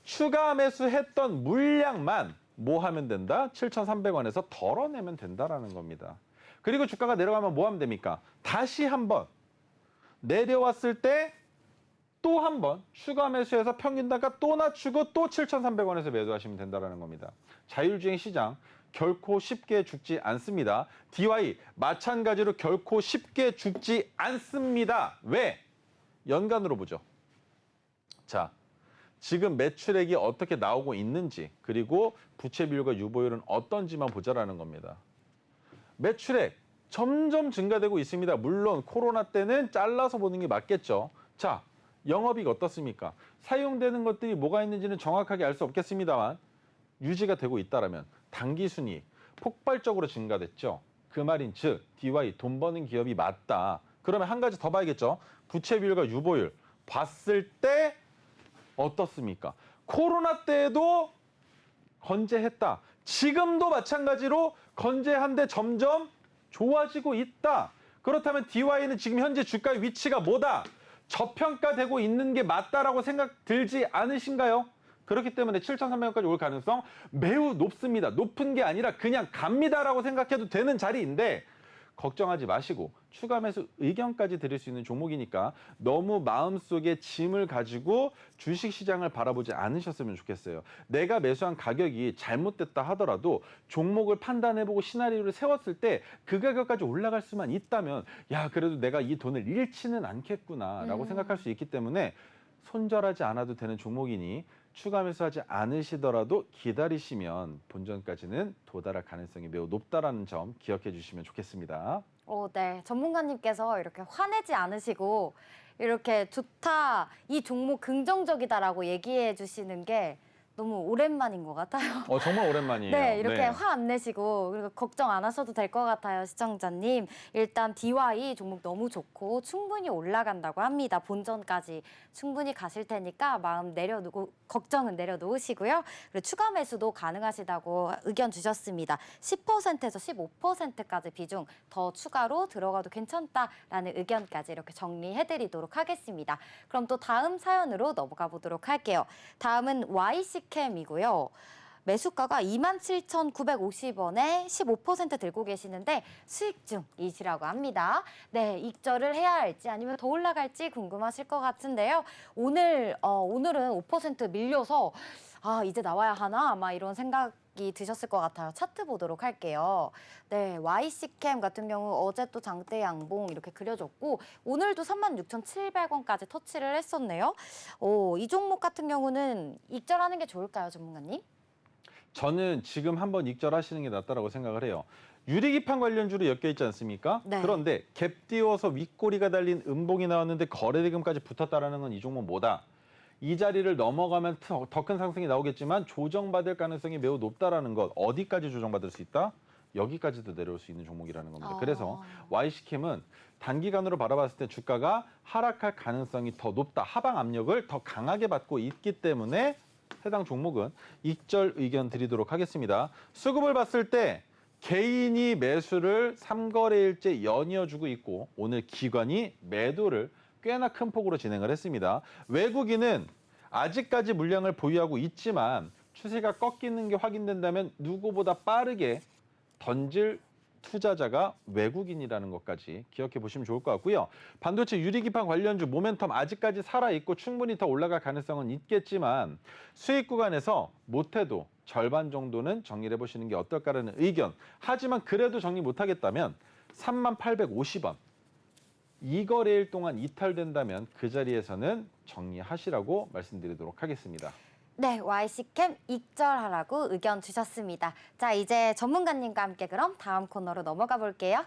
추가 매수했던 물량만 뭐 하면 된다? 7,300원에서 덜어내면 된다라는 겁니다. 그리고 주가가 내려가면 뭐 하면 됩니까? 다시 한번 내려왔을 때 또 한 번 추가 매수해서 평균단가 또 낮추고 또 7,300원에서 매도하시면 된다는 겁니다. 자율주행 시장 결코 쉽게 죽지 않습니다. DY 마찬가지로 결코 쉽게 죽지 않습니다. 왜? 연간으로 보죠. 자, 지금 매출액이 어떻게 나오고 있는지 그리고 부채 비율과 유보율은 어떤지만 보자라는 겁니다. 매출액 점점 증가되고 있습니다. 물론 코로나 때는 잘라서 보는 게 맞겠죠. 자, 영업이익 어떻습니까? 사용되는 것들이 뭐가 있는지는 정확하게 알 수 없겠습니다만 유지가 되고 있다라면 당기순이익 폭발적으로 증가됐죠. 그 말인 즉 DY 돈 버는 기업이 맞다. 그러면 한 가지 더 봐야겠죠. 부채 비율과 유보율 봤을 때 어떻습니까? 코로나 때에도 건재했다. 지금도 마찬가지로 건재한데 점점 좋아지고 있다. 그렇다면 DY는 지금 현재 주가의 위치가 뭐다? 저평가되고 있는 게 맞다라고 생각 들지 않으신가요? 그렇기 때문에 7,300원까지 올 가능성 매우 높습니다. 높은 게 아니라 그냥 갑니다라고 생각해도 되는 자리인데 걱정하지 마시고 추가 매수 의견까지 드릴 수 있는 종목이니까 너무 마음속에 짐을 가지고 주식시장을 바라보지 않으셨으면 좋겠어요. 내가 매수한 가격이 잘못됐다 하더라도 종목을 판단해보고 시나리오를 세웠을 때 그 가격까지 올라갈 수만 있다면 야 그래도 내가 이 돈을 잃지는 않겠구나라고 생각할 수 있기 때문에 손절하지 않아도 되는 종목이니 추가 매수하지 않으시더라도 기다리시면 본전까지는 도달할 가능성이 매우 높다라는 점 기억해 주시면 좋겠습니다. 네. 전문가님께서 이렇게 화내지 않으시고 이렇게 좋다, 이 종목 긍정적이다라고 얘기해 주시는 게 너무 오랜만인 것 같아요. 정말 오랜만이에요. 네, 이렇게 화 안 내시고 그리고 걱정 안 하셔도 될 것 같아요, 시청자님. 일단 DY 종목 너무 좋고 충분히 올라간다고 합니다. 본전까지 충분히 가실 테니까 마음 내려놓고 걱정은 내려놓으시고요. 그리고 추가 매수도 가능하시다고 의견 주셨습니다. 10%에서 15%까지 비중 더 추가로 들어가도 괜찮다라는 의견까지 이렇게 정리해드리도록 하겠습니다. 그럼 또 다음 사연으로 넘어가 보도록 할게요. 다음은 YC캠이고요. 매수가가 27,950원에 15% 들고 계시는데 수익 중이시라고 합니다. 네, 익절을 해야 할지 아니면 더 올라갈지 궁금하실 것 같은데요. 오늘은 5% 밀려서 이제 나와야 하나? 아마 이런 생각이 드셨을 것 같아요. 차트 보도록 할게요. 네, YC캠 같은 경우 어제 또 장대 양봉 이렇게 그려졌고 오늘도 36,700원까지 터치를 했었네요. 이 종목 같은 경우는 익절하는 게 좋을까요, 전문가님? 저는 지금 한번 익절하시는 게 낫다라고 생각을 해요. 유리기판 관련주로 엮여 있지 않습니까? 네. 그런데 갭 띄워서 윗꼬리가 달린 음봉이 나왔는데 거래대금까지 붙었다라는 건 이 종목 뭐다? 이 자리를 넘어가면 더 큰 상승이 나오겠지만 조정받을 가능성이 매우 높다라는 것. 어디까지 조정받을 수 있다? 여기까지도 내려올 수 있는 종목이라는 겁니다. 그래서 YC캠은 단기간으로 바라봤을 때 주가가 하락할 가능성이 더 높다. 하방 압력을 더 강하게 받고 있기 때문에 해당 종목은 익절 의견 드리도록 하겠습니다. 수급을 봤을 때 개인이 매수를 3거래일째 연이어주고 있고 오늘 기관이 매도를 꽤나 큰 폭으로 진행을 했습니다. 외국인은 아직까지 물량을 보유하고 있지만 추세가 꺾이는 게 확인된다면 누구보다 빠르게 던질 투자자가 외국인이라는 것까지 기억해 보시면 좋을 것 같고요. 반도체 유리기판 관련주 모멘텀 아직까지 살아있고 충분히 더 올라갈 가능성은 있겠지만 수익 구간에서 못해도 절반 정도는 정리를 해보시는 게 어떨까라는 의견. 하지만 그래도 정리 못하겠다면 3850원. 이 거래일 동안 이탈된다면 그 자리에서는 정리하시라고 말씀드리도록 하겠습니다. 네, YC캠 익절하라고 의견 주셨습니다. 자, 이제 전문가님과 함께 그럼 다음 코너로 넘어가 볼게요.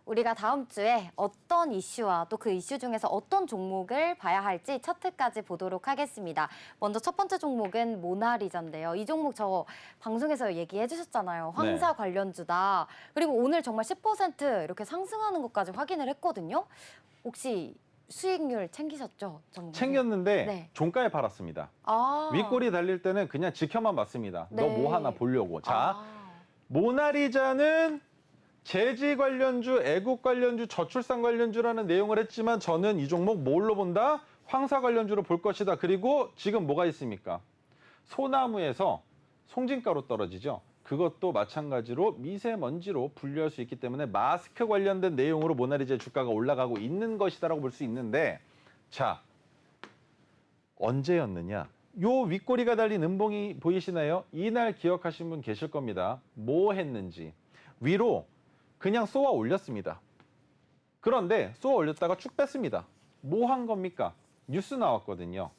우리가 다음 주에 어떤 이슈와 또 그 이슈 중에서 어떤 종목을 봐야 할지 차트까지 보도록 하겠습니다. 먼저 첫 번째 종목은 모나리자인데요. 이 종목 저 방송에서 얘기해 주셨잖아요. 황사 네. 관련주다. 그리고 오늘 정말 10% 이렇게 상승하는 것까지 확인을 했거든요. 혹시 수익률 챙기셨죠? 정말? 챙겼는데 네. 종가에 팔았습니다. 아. 윗꼬리 달릴 때는 그냥 지켜만 봤습니다. 너 네. 뭐 하나 보려고. 자, 아. 모나리자는 재지 관련주, 애국 관련주, 저출산 관련주라는 내용을 했지만 저는 이 종목 뭘로 본다? 황사 관련주로 볼 것이다. 그리고 지금 뭐가 있습니까? 소나무에서 송진가루 떨어지죠. 그것도 마찬가지로 미세먼지로 분류할 수 있기 때문에 마스크 관련된 내용으로 모나리자의 주가가 올라가고 있는 것이다라고 볼 수 있는데, 자, 언제였느냐? 요 윗꼬리가 달린 음봉이 보이시나요? 이날 기억하신 분 계실 겁니다. 뭐 했는지. 위로 그냥 쏘아 올렸습니다. 그런데 쏘아 올렸다가 쭉 뺐습니다. 뭐 한 겁니까? 뉴스 나왔거든요.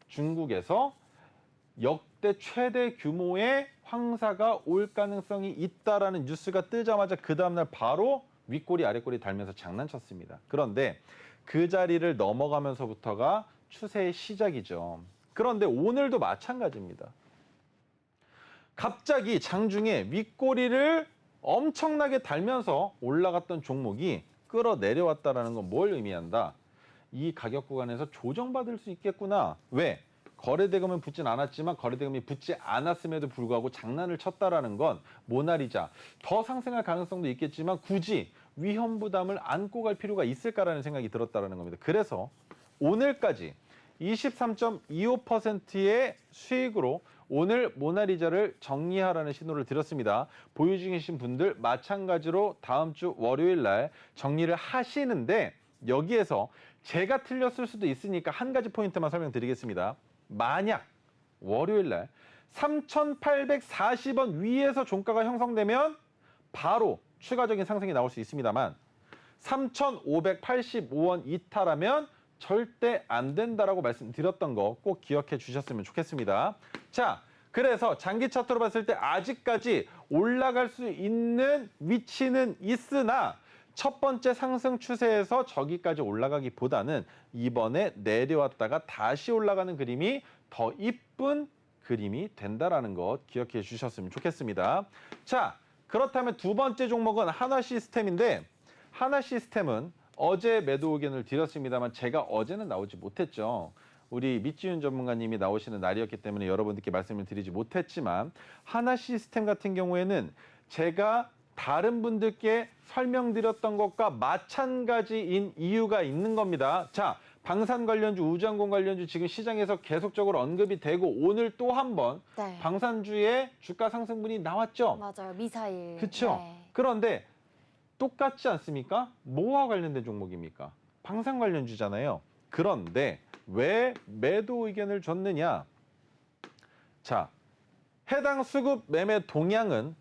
중국에서 역대 최대 규모의 황사가 올 가능성이 있다라는 뉴스가 뜨자마자 그 다음날 바로 윗꼬리 아랫꼬리 달면서 장난쳤습니다. 그런데 그 자리를 넘어가면서부터가 추세의 시작이죠. 그런데 오늘도 마찬가지입니다. 갑자기 장중에 윗꼬리를 엄청나게 달면서 올라갔던 종목이 끌어내려왔다는 건 뭘 의미한다? 이 가격 구간에서 조정받을 수 있겠구나. 왜? 거래대금은 붙진 않았지만 거래대금이 붙지 않았음에도 불구하고 장난을 쳤다라는 건 모나리자 더 상승할 가능성도 있겠지만 굳이 위험 부담을 안고 갈 필요가 있을까라는 생각이 들었다라는 겁니다. 그래서 오늘까지 23.25%의 수익으로 오늘 모나리자를 정리하라는 신호를 드렸습니다. 보유 중이신 분들 마찬가지로 다음 주 월요일 날 정리를 하시는데 여기에서 제가 틀렸을 수도 있으니까 한 가지 포인트만 설명드리겠습니다. 만약 월요일 날 3,840원 위에서 종가가 형성되면 바로 추가적인 상승이 나올 수 있습니다만 3,585원 이탈하면 절대 안 된다라고 말씀드렸던 거 꼭 기억해 주셨으면 좋겠습니다. 자, 그래서 장기 차트로 봤을 때 아직까지 올라갈 수 있는 위치는 있으나 첫 번째 상승 추세에서 저기까지 올라가기보다는 이번에 내려왔다가 다시 올라가는 그림이 더 이쁜 그림이 된다라는 것 기억해 주셨으면 좋겠습니다. 자, 그렇다면 두 번째 종목은 하나시스템인데 하나시스템은 어제 매도 의견을 드렸습니다만 제가 어제는 나오지 못했죠. 우리 밑지윤 전문가님이 나오시는 날이었기 때문에 여러분들께 말씀을 드리지 못했지만 하나시스템 같은 경우에는 제가 다른 분들께 설명드렸던 것과 마찬가지인 이유가 있는 겁니다. 자, 방산 관련주, 우주항공 관련주 지금 시장에서 계속적으로 언급이 되고 오늘 또 한 번 네. 방산주의 주가 상승분이 나왔죠. 맞아요. 미사일. 그렇죠. 네. 그런데 똑같지 않습니까? 뭐와 관련된 종목입니까? 방산 관련주잖아요. 그런데 왜 매도 의견을 줬느냐? 자, 해당 수급 매매 동향은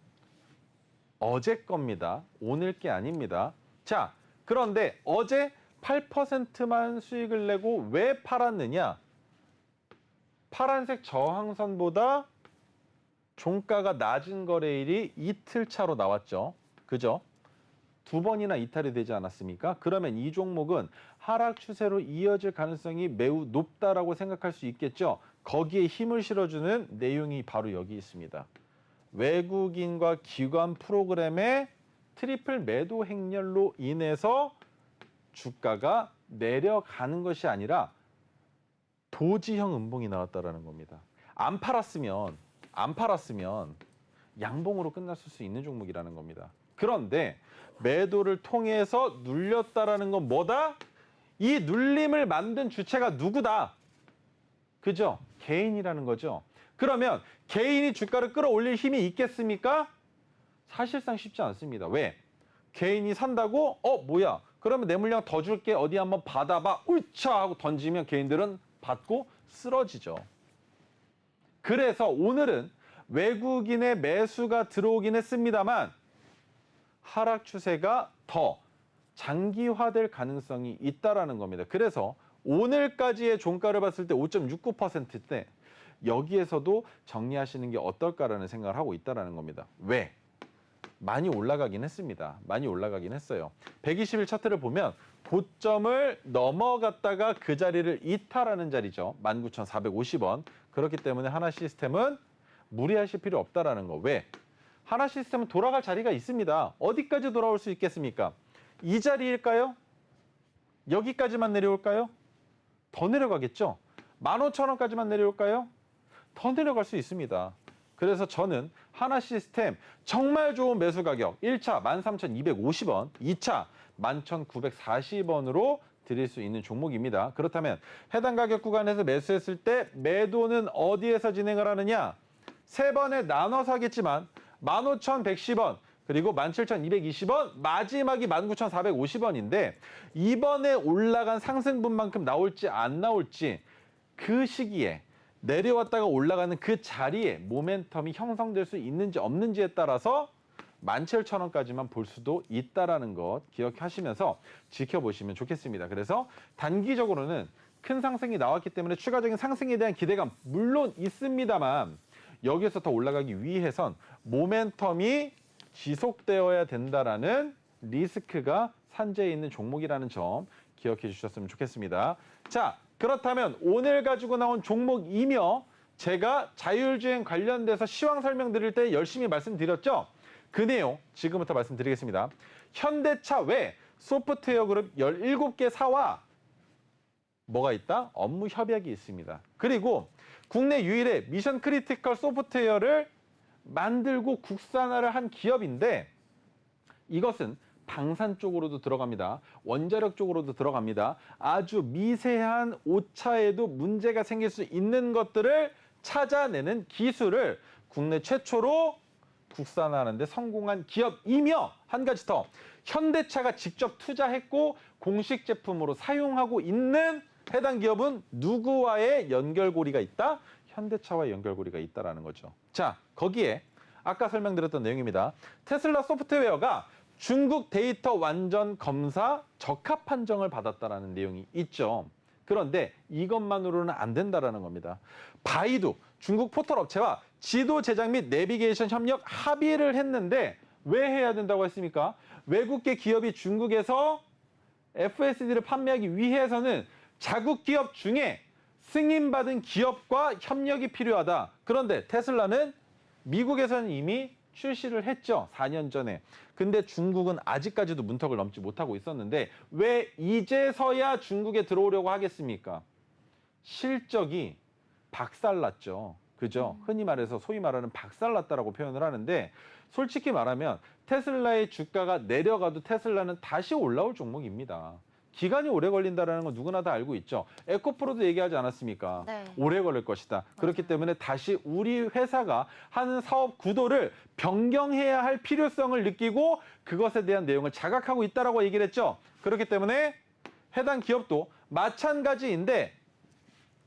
어제 겁니다. 오늘 게 아닙니다. 자, 그런데 어제 8%만 수익을 내고 왜 팔았느냐? 파란색 저항선보다 종가가 낮은 거래일이 이틀 차로 나왔죠. 그죠? 두 번이나 이탈이 되지 않았습니까? 그러면 이 종목은 하락 추세로 이어질 가능성이 매우 높다라고 생각할 수 있겠죠. 거기에 힘을 실어주는 내용이 바로 여기 있습니다. 외국인과 기관 프로그램의 트리플 매도 행렬로 인해서 주가가 내려가는 것이 아니라 도지형 음봉이 나왔다라는 겁니다. 안 팔았으면 양봉으로 끝났을 수 있는 종목이라는 겁니다. 그런데 매도를 통해서 눌렸다라는 건 뭐다? 이 눌림을 만든 주체가 누구다? 그죠? 개인이라는 거죠. 그러면 개인이 주가를 끌어올릴 힘이 있겠습니까? 사실상 쉽지 않습니다. 왜? 개인이 산다고? 뭐야? 그러면 내 물량 더 줄게. 어디 한번 받아봐. 으차 하고 던지면 개인들은 받고 쓰러지죠. 그래서 오늘은 외국인의 매수가 들어오긴 했습니다만 하락 추세가 더 장기화될 가능성이 있다라는 겁니다. 그래서 오늘까지의 종가를 봤을 때 5.69%대 여기에서도 정리하시는 게 어떨까라는 생각을 하고 있다라는 겁니다. 왜? 많이 올라가긴 했습니다. 많이 올라가긴 했어요. 120일 차트를 보면 고점을 넘어갔다가 그 자리를 이탈하는 자리죠. 19,450원. 그렇기 때문에 하나시스템은 무리하실 필요 없다라는 거. 왜? 하나시스템은 돌아갈 자리가 있습니다. 어디까지 돌아올 수 있겠습니까? 이 자리일까요? 여기까지만 내려올까요? 더 내려가겠죠? 15,000원까지만 내려올까요? 더 내려갈 수 있습니다. 그래서 저는 하나시스템 정말 좋은 매수 가격 1차 13,250원, 2차 11,940원으로 드릴 수 있는 종목입니다. 그렇다면 해당 가격 구간에서 매수했을 때 매도는 어디에서 진행을 하느냐? 세 번에 나눠서 하겠지만 15,110원, 그리고 17,220원, 마지막이 19,450원인데 이번에 올라간 상승분만큼 나올지 안 나올지 그 시기에 내려왔다가 올라가는 그 자리에 모멘텀이 형성될 수 있는지 없는지에 따라서 17,000원까지만 볼 수도 있다라는 것 기억하시면서 지켜보시면 좋겠습니다. 그래서 단기적으로는 큰 상승이 나왔기 때문에 추가적인 상승에 대한 기대감 물론 있습니다만 여기에서 더 올라가기 위해선 모멘텀이 지속되어야 된다라는 리스크가 산재해 있는 종목이라는 점 기억해 주셨으면 좋겠습니다. 자, 그렇다면 오늘 가지고 나온 종목이며 제가 자율주행 관련돼서 시황 설명드릴 때 열심히 말씀드렸죠? 그 내용 지금부터 말씀드리겠습니다. 현대차 외 소프트웨어 그룹 17개사와 뭐가 있다? 업무 협약이 있습니다. 그리고 국내 유일의 미션 크리티컬 소프트웨어를 만들고 국산화를 한 기업인데 이것은 방산 쪽으로도 들어갑니다. 원자력 쪽으로도 들어갑니다. 아주 미세한 오차에도 문제가 생길 수 있는 것들을 찾아내는 기술을 국내 최초로 국산화하는 데 성공한 기업이며 한 가지 더 현대차가 직접 투자했고 공식 제품으로 사용하고 있는 해당 기업은 누구와의 연결고리가 있다? 현대차와의 연결고리가 있다라는 거죠. 자, 거기에 아까 설명드렸던 내용입니다. 테슬라 소프트웨어가 중국 데이터 완전 검사 적합 판정을 받았다라는 내용이 있죠. 그런데 이것만으로는 안 된다라는 겁니다. 바이두 중국 포털 업체와 지도 제작 및 내비게이션 협력 합의를 했는데 왜 해야 된다고 했습니까? 외국계 기업이 중국에서 FSD를 판매하기 위해서는 자국 기업 중에 승인받은 기업과 협력이 필요하다. 그런데 테슬라는 미국에서는 이미 출시를 했죠. 4년 전에. 근데 중국은 아직까지도 문턱을 넘지 못하고 있었는데 왜 이제서야 중국에 들어오려고 하겠습니까? 실적이 박살났죠. 그죠? 흔히 말해서 소위 말하는 박살났다라고 표현을 하는데 솔직히 말하면 테슬라의 주가가 내려가도 테슬라는 다시 올라올 종목입니다. 기간이 오래 걸린다는 건 누구나 다 알고 있죠. 에코프로도 얘기하지 않았습니까? 네. 오래 걸릴 것이다. 그렇기 때문에 다시 우리 회사가 하는 사업 구도를 변경해야 할 필요성을 느끼고 그것에 대한 내용을 자각하고 있다라고 얘기를 했죠. 그렇기 때문에 해당 기업도 마찬가지인데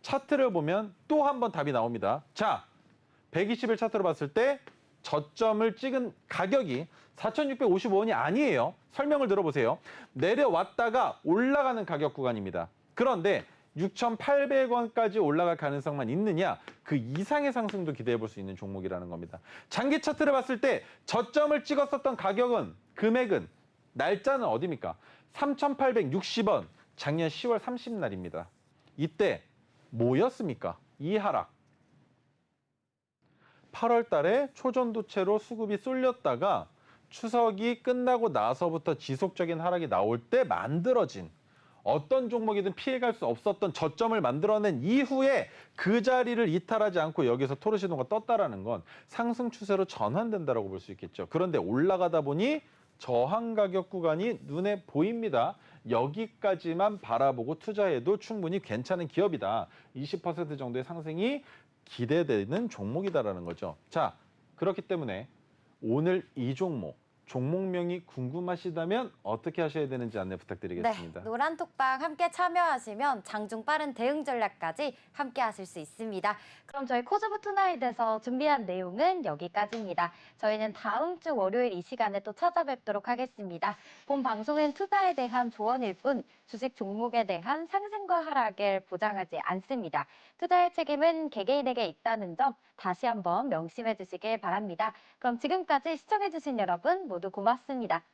차트를 보면 또 한 번 답이 나옵니다. 자, 120일 차트로 봤을 때 저점을 찍은 가격이 4,655원이 아니에요. 설명을 들어보세요. 내려왔다가 올라가는 가격 구간입니다. 그런데 6,800원까지 올라갈 가능성만 있느냐? 그 이상의 상승도 기대해 볼 수 있는 종목이라는 겁니다. 장기 차트를 봤을 때 저점을 찍었었던 가격은 금액은 날짜는 어디입니까? 3,860원. 작년 10월 30날입니다. 이때 뭐였습니까? 이 하락. 8월 달에 초전도체로 수급이 쏠렸다가 추석이 끝나고 나서부터 지속적인 하락이 나올 때 만들어진 어떤 종목이든 피해갈 수 없었던 저점을 만들어낸 이후에 그 자리를 이탈하지 않고 여기서 토르시노가 떴다라는 건 상승 추세로 전환된다라고 볼 수 있겠죠. 그런데 올라가다 보니 저항 가격 구간이 눈에 보입니다. 여기까지만 바라보고 투자해도 충분히 괜찮은 기업이다. 20% 정도의 상승이 기대되는 종목이다라는 거죠. 자, 그렇기 때문에 오늘 이 종목명이 궁금하시다면 어떻게 하셔야 되는지 안내 부탁드리겠습니다. 네, 노란톡방 함께 참여하시면 장중 빠른 대응 전략까지 함께 하실 수 있습니다. 그럼 저희 코즈부 투나잇에서 준비한 내용은 여기까지입니다. 저희는 다음 주 월요일 이 시간에 또 찾아뵙도록 하겠습니다. 본 방송은 투자에 대한 조언일 뿐 주식 종목에 대한 상승과 하락을 보장하지 않습니다. 투자의 책임은 개개인에게 있다는 점 다시 한번 명심해 주시길 바랍니다. 그럼 지금까지 시청해 주신 여러분 모두 고맙습니다.